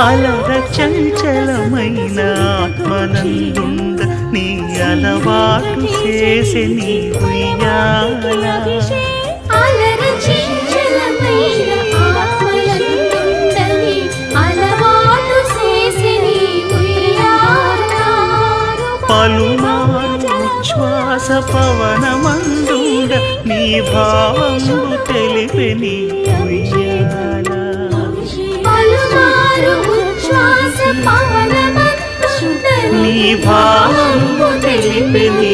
అలర చంచలమైన ఆత్మనందుండ నీ అలవాటు చేసే నీ ఉయ్యాల పలుమారు ఉచ్ఛ్వాస పవనమందుండ నీ భావము తెలిపే నీ ఉయ్యాల నీ భావము తెలిపే నీ